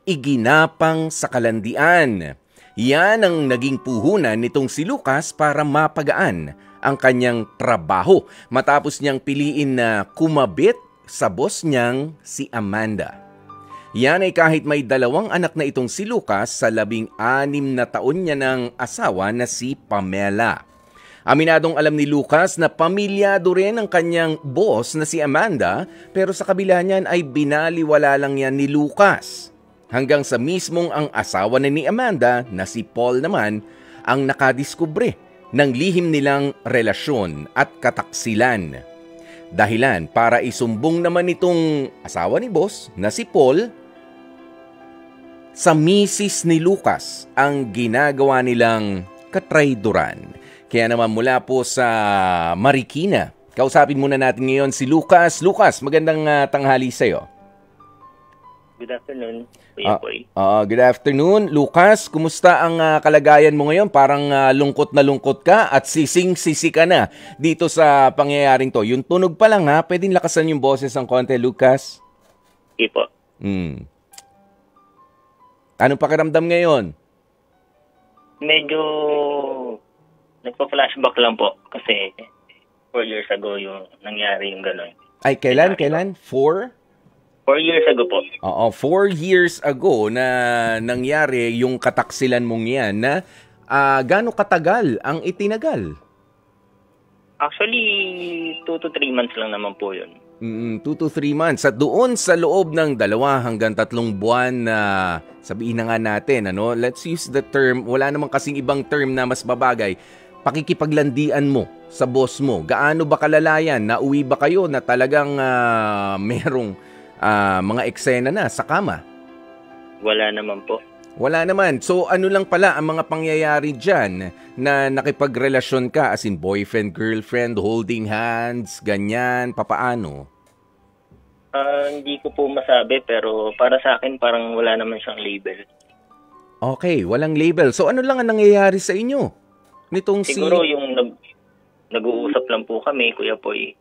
iginapang sa kalandian. Yan ang naging puhunan nitong si Lucas para mapagaan ang kanyang trabaho matapos niyang piliin na kumabit sa boss niyang si Amanda. Yan ay kahit may 2 anak na itong si Lucas sa 16 na taon niya ng asawa na si Pamela. Aminadong alam ni Lucas na pamilyado rin ang kanyang boss na si Amanda, pero sa kabila niyan ay binaliwala lang yan ni Lucas. Hanggang sa mismong ang asawa na ni Amanda na si Paul naman ang nakadiskubre ng lihim nilang relasyon at kataksilan. Dahilan para isumbong naman itong asawa ni boss na si Paul sa misis ni Lucas ang ginagawa nilang katrayduran. Kaya naman mula po sa Marikina, kausapin muna natin ngayon si Lucas. Lucas, magandang tanghali sa'yo. Good afternoon, Kuya Boy. Good afternoon. Lucas, kumusta ang kalagayan mo ngayon? Parang lungkot na lungkot ka at sising-sisi ka na dito sa pangyayaring to. Yung tunog pa lang pwedeng lakasan yung boses ng konti, Lucas? Okay po. Anong pakiramdam ngayon? Medyo nagpa-flashback lang po kasi 4 years ago yung nangyari yung gano'n. Ay, kailan? 4 years ago po. Oo, 4 years ago na nangyari yung kataksilan mong yan na gaano katagal ang itinagal? Actually, 2 to 3 months lang naman po yun. 2 to 3 months. At doon sa loob ng 2 hanggang 3 buwan na sabihin na nga natin, let's use the term, wala namang kasing ibang term na mas babagay, pakikipaglandian mo sa boss mo. Gaano ba kalalayan? Nauwi ba kayo na talagang merong mga eksena na sa kama? Wala naman po. Wala naman. So ano lang pala ang mga pangyayari dyan na nakipagrelasyon ka as in boyfriend, girlfriend, holding hands, ganyan, papaano? Hindi ko po masabi pero para sa akin parang wala naman siyang label. Okay, walang label. So ano lang ang nangyayari sa inyo? Nitong siguro yung nag-uusap lang po kami, Kuya Poy.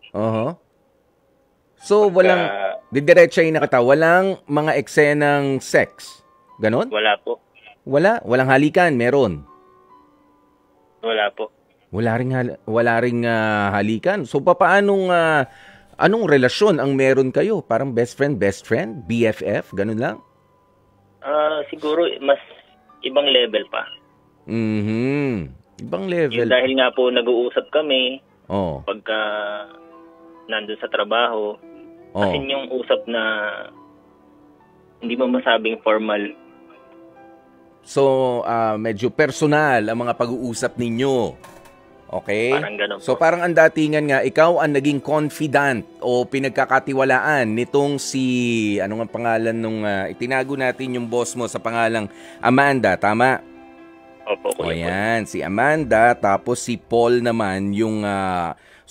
So walang, didiretsahin na kita, walang mga eksenang sex? Ganon? Wala po. Wala? Walang halikan? Meron? Wala po. Wala ring halikan? So papaanong anong relasyon ang meron kayo? Parang best friend, BFF, ganun lang? Siguro mas ibang level pa. Ibang level. Yung dahil nga po nag-uusap kami pagka nandun sa trabaho. Kasi yung usap na hindi mo masabing formal. So, medyo personal ang mga pag-uusap ninyo. Okay? Parang ganun po. So, parang ang datingan nga, ikaw ang naging confidant o pinagkakatiwalaan nitong si, ano nga pangalan nung itinago natin yung boss mo sa pangalang Amanda, tama? Opo, o yan, si Amanda, tapos si Paul naman yung...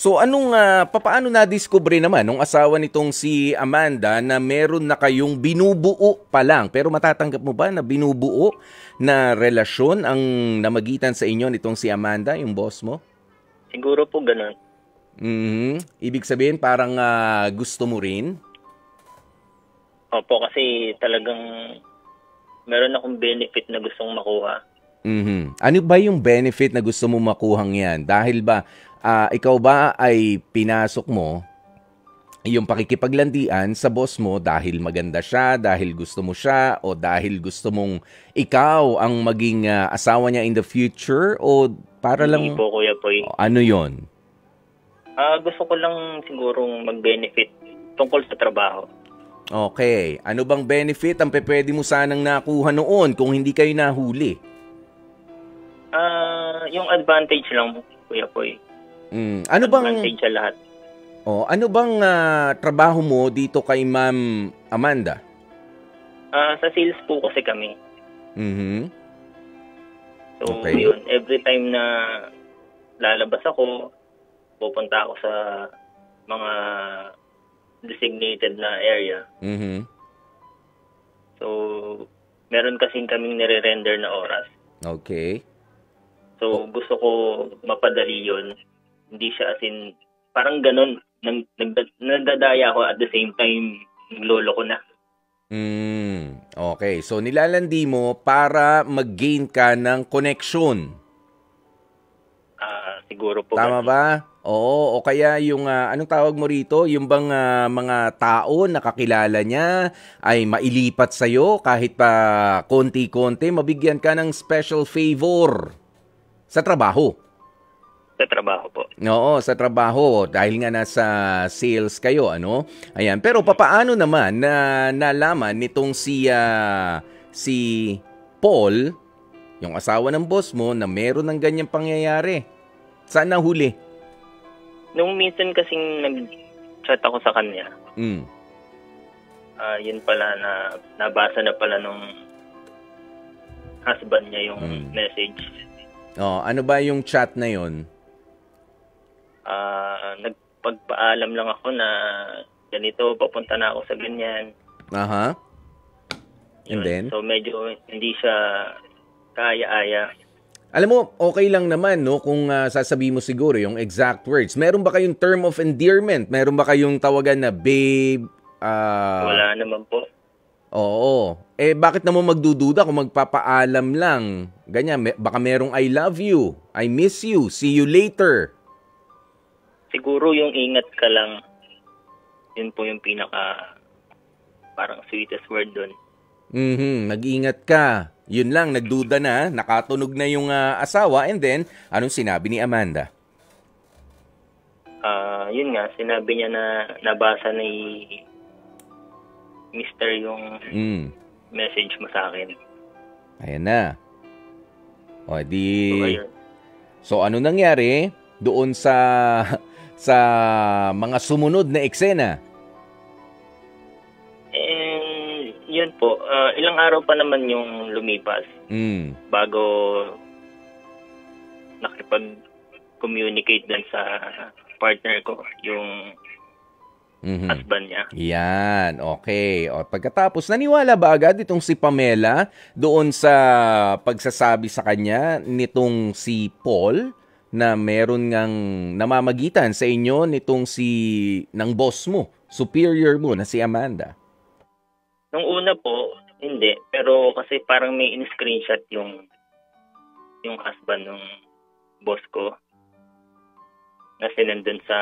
So anong papaano na-discover naman nung asawa nitong si Amanda na meron na kayong binubuo pa lang, pero matatanggap mo ba na binubuo na relasyon ang namagitan sa inyo nitong si Amanda, yung boss mo? Siguro po ganun. Ibig sabihin parang gusto mo rin? Opo, kasi talagang meron akong benefit na gustong makuha. Ano ba yung benefit na gusto mo makuhang yan? Dahil ba ikaw ba ay pinasok mo yung pakikipaglandian sa boss mo dahil maganda siya, dahil gusto mo siya, o dahil gusto mong ikaw ang maging asawa niya in the future, o para lang... Hindi po, Kuya Poy. Ano yon? Gusto ko lang sigurong mag-benefit tungkol sa trabaho. Okay. Ano bang benefit ang pwede mo sanang nakuha noon kung hindi kayo nahuli? Yung advantage lang, Kuya Poy. Ano bang advantage sa lahat? Ano bang trabaho mo dito kay Ma'am Amanda? Sa sales po kasi kami. So, okay. Yun, every time na lalabas ako, pupunta ako sa mga designated na area. So, meron kasing kaming nire-render na oras. Okay. So, gusto ko mapadali yun. Hindi siya as in, parang ganun, nagdadaya ako at the same time, lolo ko na. Okay. So, nilalandi mo para mag-gain ka ng connection. Siguro po. Tama ba? Oo. O kaya yung, anong tawag mo rito? Yung bang mga tao na kakilala niya ay mailipat sa'yo kahit pa konti-konti, mabigyan ka ng special favor sa trabaho. Sa trabaho po. Oo, sa trabaho dahil nga nasa sales kayo, ano? Ayan, pero papaano naman na nalaman nitong si Paul, yung asawa ng boss mo, na meron ng ganyang pangyayari? Saan nahuli? Nung minsan kasing nag-chat ako sa kanya. Yun pala na nabasa na pala nung husband niya yung message. Ano ba yung chat na yun? Nagpagpaalam lang ako na ganito, papunta na ako sa ganyan. Aha. And then? So medyo hindi siya kaya-aya. Alam mo, okay lang naman, no, kung sasabihin mo siguro yung exact words. Meron ba kayong term of endearment? Meron ba kayong tawagan na babe? Wala naman po. Oo. Bakit naman magdududa kung magpapaalam lang? Ganyan, baka merong I love you, I miss you, see you later. Siguro yung ingat ka lang, yun po yung pinaka parang sweetest word dun. Nag-ingat ka. Yun lang, nagduda na, nakatunog na yung asawa, and then, anong sinabi ni Amanda? Yun nga, sinabi niya na nabasa ni Mr. yung message mo sa akin. Ayan na. O, di... So, ano nangyari doon sa mga sumunod na eksena? Yun po, ilang araw pa naman yung lumipas bago nakipag-communicate din sa partner ko, yung husband niya. Yan, okay. O, pagkatapos, naniwala ba agad itong si Pamela doon sa pagsasabi sa kanya nitong si Paul na meron ngang namamagitan sa inyo nitong ng boss mo, superior mo na si Amanda? Nung una po, hindi. Pero kasi parang may in-screenshot yung husband ng boss ko na sinandun sa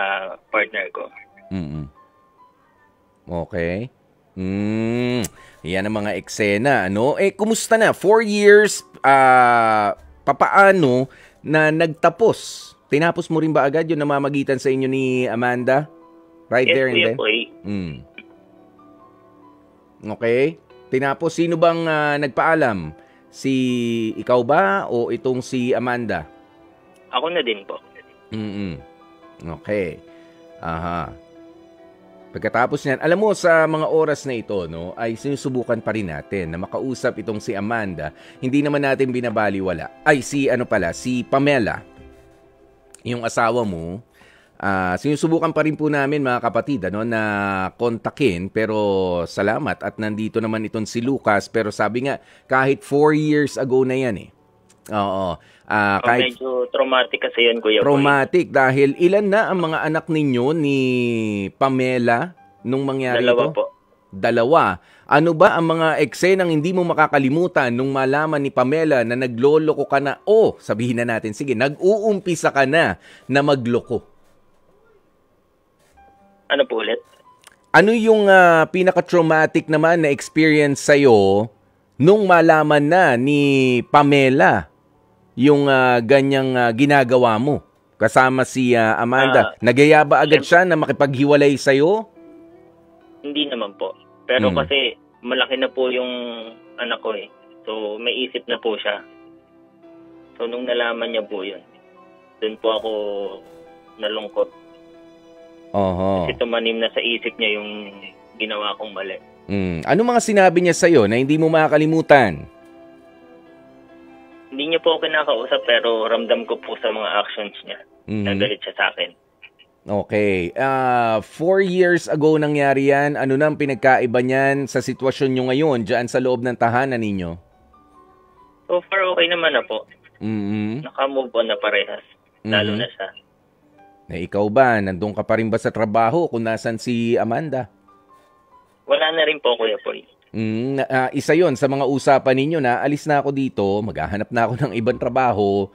partner ko. Okay. Yan ang mga eksena, ano? Kumusta na? 4 years, papaano na nagtapos? Tinapos mo rin ba agad yung namamagitan sa inyo ni Amanda? Right there and then? Okay. Tinapos, sino bang nagpaalam? Ikaw ba o itong si Amanda? Ako na din po. Okay. Aha. Pagkatapos niyan, alam mo, sa mga oras na ito, no, ay sinusubukan pa rin natin na makausap itong si Amanda. Hindi naman natin binabaliwala. Si Pamela, yung asawa mo. Sinusubukan pa rin po namin, mga kapatid, na kontakin, pero salamat at nandito naman itong si Lucas. Pero sabi nga, kahit 4 years ago na yan eh. Oo. Kahit medyo traumatic kasi yan, Kuya Boy. Traumatic dahil ilan na ang mga anak ninyo ni Pamela nung mangyari ito? 2 po. 2. Ano ba ang mga eksenang hindi mo makakalimutan nung malaman ni Pamela na nagloloko ka na sabihin na natin, sige, nag-uumpisa ka na magloko? Ano po ulit? Ano yung pinaka-traumatic naman na experience sa'yo nung malaman na ni Pamela yung ganyang ginagawa mo kasama si Amanda? Nagaya ba agad siya na makipaghiwalay sa'yo? Hindi naman po. Pero kasi malaki na po yung anak ko eh. So may isip na po siya. So nung nalaman niya po yun, dun po ako nalungkot. Kasi tumanim na sa isip niya yung ginawa kong mali. Ano mga sinabi niya sa'yo na hindi mo makakalimutan? Hindi niya po ako kinakausap pero ramdam ko po sa mga actions niya. Nagalit siya sa akin. Okay. 4 years ago nangyari yan. Ano na ang pinagkaiba niyan sa sitwasyon nyo ngayon dyan sa loob ng tahanan ninyo? So far okay naman na po. Naka-move on na parehas. Lalo na siya. Ikaw ba? Nandun ka pa rin ba sa trabaho kung nasan si Amanda? Wala na rin po, Kuya Boy. Isa yon sa mga usapan ninyo na alis na ako dito, maghahanap na ako ng ibang trabaho.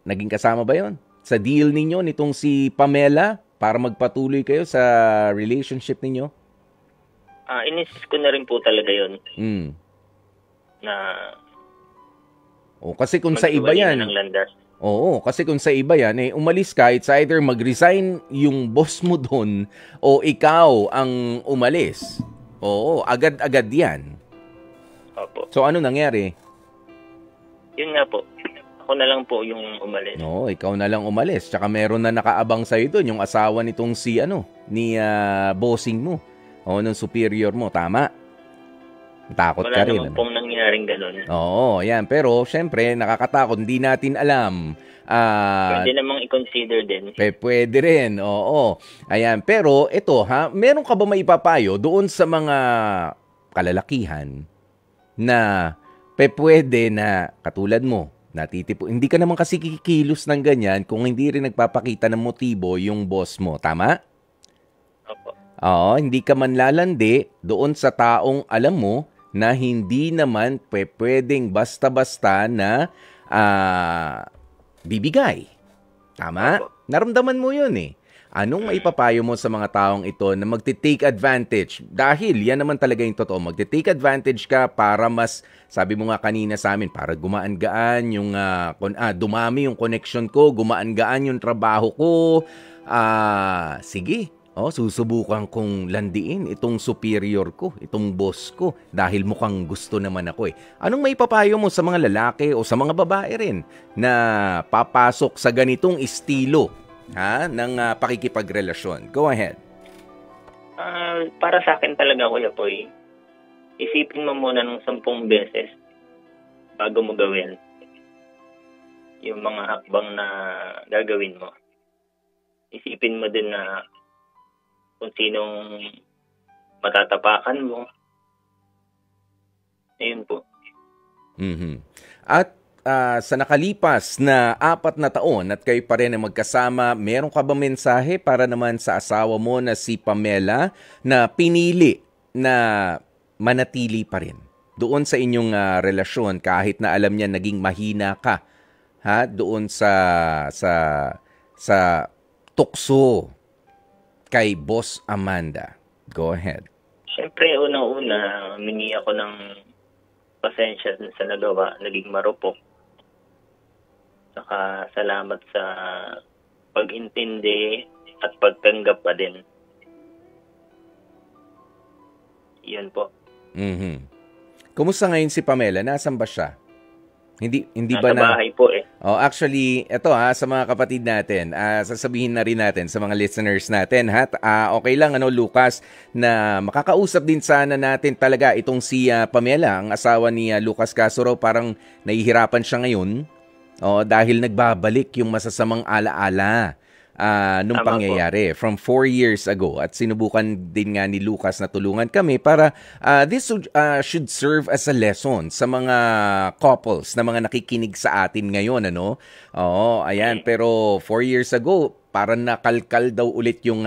Naging kasama ba yon sa deal ninyo nitong si Pamela para magpatuloy kayo sa relationship ninyo? Inisip ko na rin po talaga yon. Na kasi kung sa iba yan, kasi kung sa iba yan, umalis ka, it's either mag-resign yung boss mo doon o ikaw ang umalis. Agad-agad yan. Opo. So ano nangyari? Yun nga po. Ako na lang po yung umalis. Ikaw na lang umalis. Tsaka meron na nakaabang sa'yo doon, yung asawa nitong ni bossing mo. Nung superior mo, tama? Takot ka rin. Wala naman pong nangyaring ganun. Yan. Pero, syempre, nakakatakot. Hindi natin alam. Pwede namang i-consider din. Pwede rin, Ayan. Pero, ito, meron ka ba maipapayo doon sa mga kalalakihan na pwede na, katulad mo, hindi ka naman kasi kikilos ng ganyan kung hindi rin nagpapakita ng motibo yung boss mo. Tama? Opo. Hindi ka man lalandi doon sa taong alam mo na hindi naman pwedeng basta-basta na bibigay. Tama? Opo. Naramdaman mo yun Anong maipapayo mo sa mga taong ito na magti-take advantage? Dahil yan naman talaga yung totoo. Magti-take advantage ka para mas, sabi mo nga kanina sa amin, para gumaan-gaan yung, dumami yung connection ko, gumaan-gaan yung trabaho ko. Sige. Susubukan kong landiin itong superior ko, itong boss ko, dahil mukhang gusto naman ako Anong maipapayo mo sa mga lalaki o sa mga babae rin na papasok sa ganitong estilo ng pakikipagrelasyon? Go ahead. Para sa akin talaga, Kuya Poy, isipin mo muna ng 10 beses bago mo gawin yung mga hakbang na gagawin mo. Isipin mo din na kung sinong matatapakan mo. Ayun po. At sa nakalipas na 4 na taon at kayo pa rin na magkasama, meron ka ba mensahe para naman sa asawa mo na si Pamela na pinili na manatili pa rin doon sa inyong relasyon kahit na alam niya naging mahina ka doon sa tukso kay Boss Amanda? Go ahead. Siyempre, unang-una, humingi ako ng pasensya sa nagawa. Naging marupok. Saka salamat sa pag-intindi at pagtanggap pa din. Yun po. Kumusta ngayon si Pamela? Nasaan ba siya? Hindi ba nasa bahay po actually, ito sa mga kapatid natin, sasabihin na rin natin sa mga listeners natin, okay lang, Lucas, na makakausap din sana natin talaga itong si Pamela, ang asawa ni Lucas Casoro. Parang nahihirapan siya ngayon, dahil nagbabalik yung masasamang alaala nung pangyayari from 4 years ago. At sinubukan din nga ni Lucas na tulungan kami para this should serve as a lesson sa mga couples na mga nakikinig sa atin ngayon. Ayan. Pero 4 years ago, parang nakalkal daw ulit yung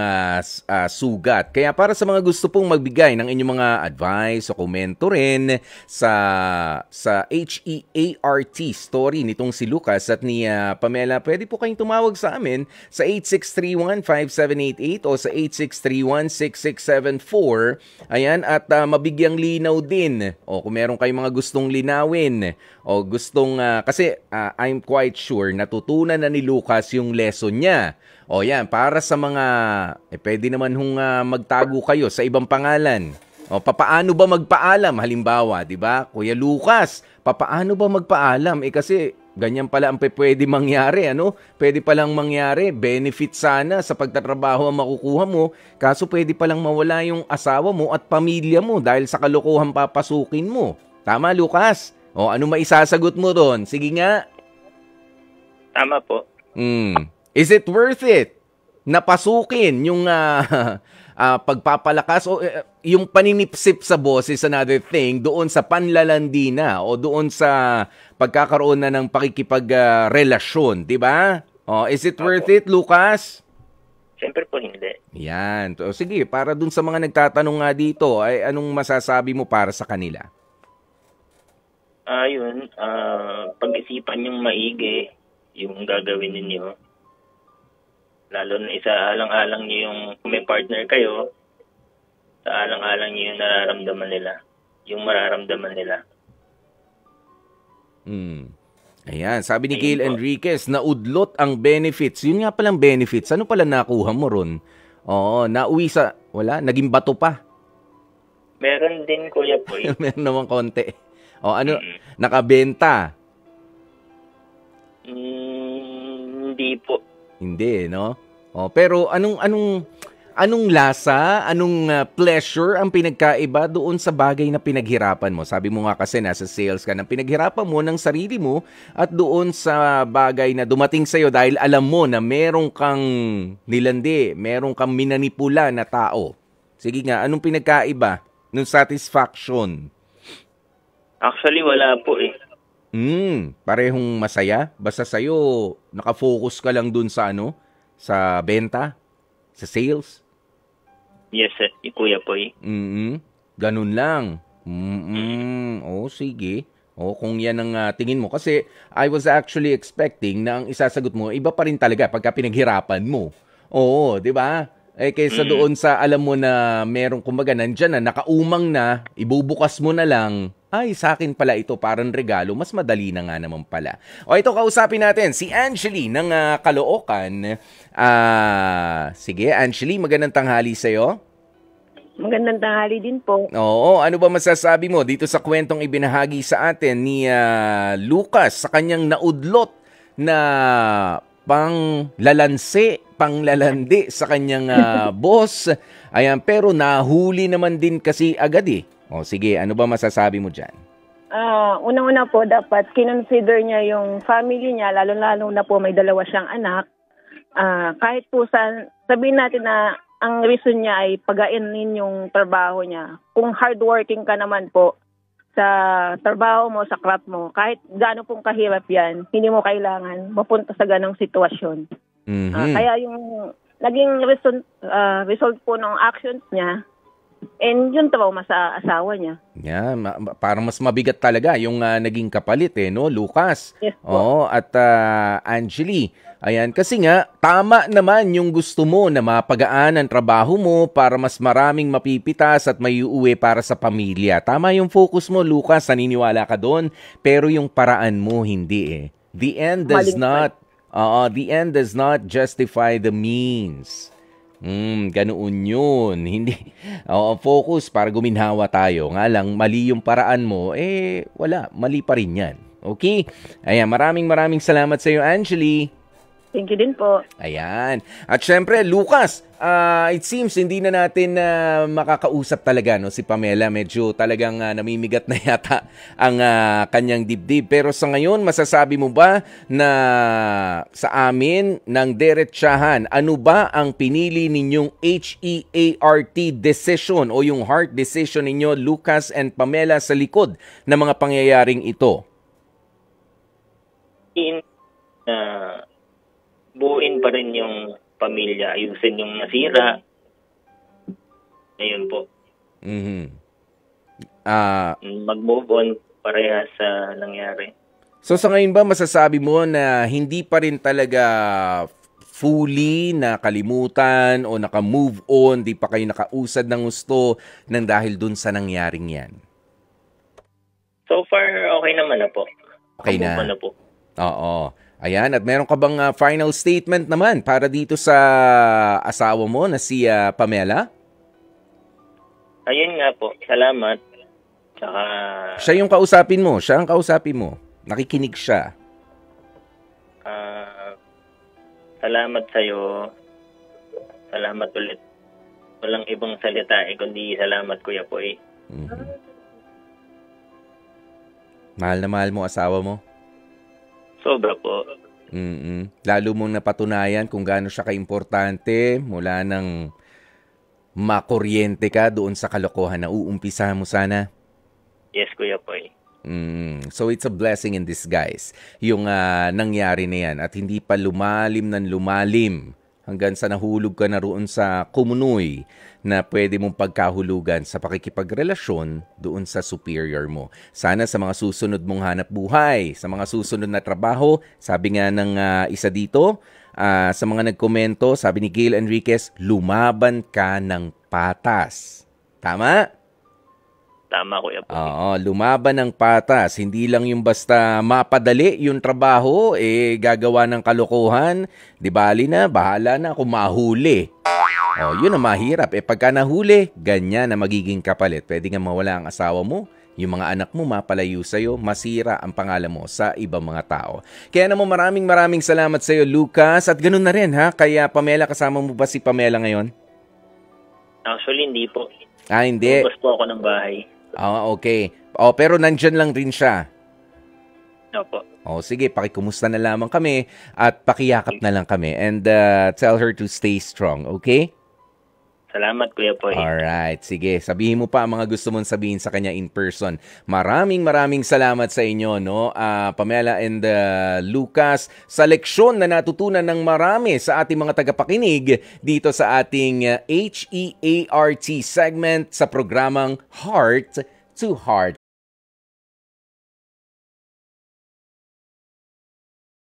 sugat. Kaya para sa mga gusto pong magbigay ng inyong mga advice o komento rin sa HEART story nitong si Lucas at ni Pamela, pwede po kayong tumawag sa amin sa 8631-5788 o sa 8631-6674. Ayan, at mabigyang linaw din. O kung meron kayong mga gustong linawin o gustong, kasi I'm quite sure natutunan na ni Lucas yung lesson niya. Yan, para sa mga, pwede naman magtago kayo sa ibang pangalan. Papaano ba magpaalam? Halimbawa, di ba? Kuya Lucas, papaano ba magpaalam? Kasi ganyan pala ang pwede mangyari, Pwede palang mangyari, benefit sana sa pagtatrabaho ang makukuha mo, kaso pwede palang mawala yung asawa mo at pamilya mo dahil sa kalokohan papasukin mo. Tama, Lucas? Ano maisasagot mo doon? Sige nga. Tama po. Is it worth it na pasukin yung pagpapalakas o yung paninipsip sa boss is another thing, doon sa panlalandi na o doon sa pagkakaroon na ng pakikipagrelasyon, di ba? Is it worth it, Lucas? Siyempre po hindi. Yan. So, sige, para dun sa mga nagtatanong nga dito, ay anong masasabi mo para sa kanila? Yun, pag-isipan yung maigi yung gagawin ninyo. Lalo na isaalang-alang nyo yung kung may partner kayo, saalang-alang nyo yung nararamdaman nila. Yung mararamdaman nila. Ayan, sabi ni Gail Enriquez, naudlot ang benefits. Yun nga palang benefits. Ano pala nakuha mo ron? Oo, nauwi sa, wala, naging bato pa. Meron din, Kuya Poy. Meron naman konti. O ano, nakabenta? Hindi po. Hindi, no? O, pero anong lasa, anong pleasure ang pinagkaiba doon sa bagay na pinaghirapan mo? Sabi mo nga kasi nasa sales ka, na pinaghirapan mo ng sarili mo at doon sa bagay na dumating sa'yo dahil alam mo na meron kang nilandi, meron kang minanipula na tao. Sige nga, anong pinagkaiba ng satisfaction? Actually, wala po eh. Parehong masaya? Basta sa'yo, nakafocus ka lang dun sa sa benta? Sa sales? Yes, Kuya Poy. Ganun lang. Sige. Kung yan ang tingin mo. Kasi I was actually expecting na ang isasagot mo, iba pa rin talaga pagka pinaghirapan mo. Oo, di ba? Kaysa doon sa alam mo na merong kumbaga nandyan na, nakaumang na, ibubukas mo na lang, ay sa akin pala ito parang regalo, mas madali na nga naman pala. Ito kausapin natin, si Angeli ng Caloocan. Sige, Angeli, magandang tanghali sa'yo. Magandang tanghali din po. Oo, ano ba masasabi mo dito sa kwentong ibinahagi sa atin ni Lucas sa kanyang naudlot na panglalandi sa kanyang boss. Ayan, pero nahuli naman din kasi agad eh. Sige, ano ba masasabi mo dyan? Unang-una po, dapat kinonsider niya yung family niya, lalo-lalo na po may dalawa siyang anak. Kahit po sabihin natin na ang reason niya ay pagainin yung trabaho niya. Kung hardworking ka naman po sa trabaho mo, sa craft mo, kahit gaano pong kahirap yan, hindi mo kailangan mapunta sa ganong sitwasyon. Kaya yung naging result po ng actions niya, and yung trauma sa asawa niya. Yeah, parang mas mabigat talaga yung naging kapalit no, Lucas? Yes po. At Angeli, ayan, kasi nga, tama naman yung gusto mo na mapagaan ang trabaho mo para mas maraming mapipitas at may uuwi para sa pamilya. Tama yung focus mo, Lucas, naniniwala ka doon, pero yung paraan mo hindi eh. The end does not justify the means. Ganoon yun. Hindi. Focus para guminhawa tayo. Nga lang, mali yung paraan mo, wala. Mali pa rin yan. Okay? Ayan, maraming salamat sa iyo, Angeli. Thank you din po. Ayan. At syempre, Lucas, it seems hindi na natin makakausap talaga si Pamela. Medyo talagang namimigat na yata ang kanyang dibdib. Pero sa ngayon, masasabi mo ba na sa amin ng derechahan, ano ba ang pinili ninyong HEART decision o yung heart decision ninyo, Lucas and Pamela, sa likod ng mga pangyayaring ito? Buuin pa rin yung pamilya, ayusin yung nasira. Ayun po. Mag-move on parehas sa nangyari. So sa ngayon ba masasabi mo na hindi pa rin talaga fully nakalimutan o naka-move on, di pa kayo nakausad ng gusto nang dahil dun sa nangyaring yan? So far, okay naman na po. Okay na. Na po. Oo. Ayan, at meron ka bang final statement naman para dito sa asawa mo na si Pamela? Ayun nga po, salamat. Tsaka... Siya yung kausapin mo, siya ang kausapin mo. Nakikinig siya. Salamat sa'yo. Salamat ulit. Walang ibang salita kundi salamat, Kuya Poy. Mahal na mahal mo asawa mo? Sobra po. Lalo mong napatunayan kung gaano siya kaimportante mula nang makuryente ka doon sa kalokohan na uumpisa mo sana. Yes, Kuya Poy. So it's a blessing in disguise yung nangyari na yan at hindi pa lumalim ng lumalim hanggang sa nahulog ka na roon sa kumunoy na pwede mong pagkahulugan sa pakikipagrelasyon doon sa superior mo. Sana sa mga susunod mong hanap buhay, sa mga susunod na trabaho, sabi nga ng isa dito, sa mga nagkomento, sabi ni Gail Enriquez, lumaban ka ng patas. Tama? Tama, Kuya Pogi. Oo, lumaban ng patas. Hindi lang yung basta mapadali yung trabaho, gagawa ng kalokohan. Di bali na, bahala na kung mahuli. Yun ang mahirap. Pagka nahuli, ganyan na magiging kapalit. Pwede nga mawala ang asawa mo, yung mga anak mo mapalayo sa'yo, masira ang pangalan mo sa ibang mga tao. Kaya naman maraming salamat sa'yo, Lucas. At ganun na rin, ha? Kaya Pamela, kasama mo ba si Pamela ngayon? Actually, hindi po. Hindi. Lumabas po ako ng bahay. Okay. Pero nandyan lang rin siya. Opo. Sige, pakikumusta na lamang kami at pakiyakap na lang kami. And tell her to stay strong, okay? Salamat, Kuya Pogi. Alright, sige. Sabihin mo pa ang mga gusto mong sabihin sa kanya in person. Maraming salamat sa inyo, no? Pamela and Lucas, sa leksyon na natutunan ng marami sa ating mga tagapakinig dito sa ating HEART segment sa programang Heart to Heart.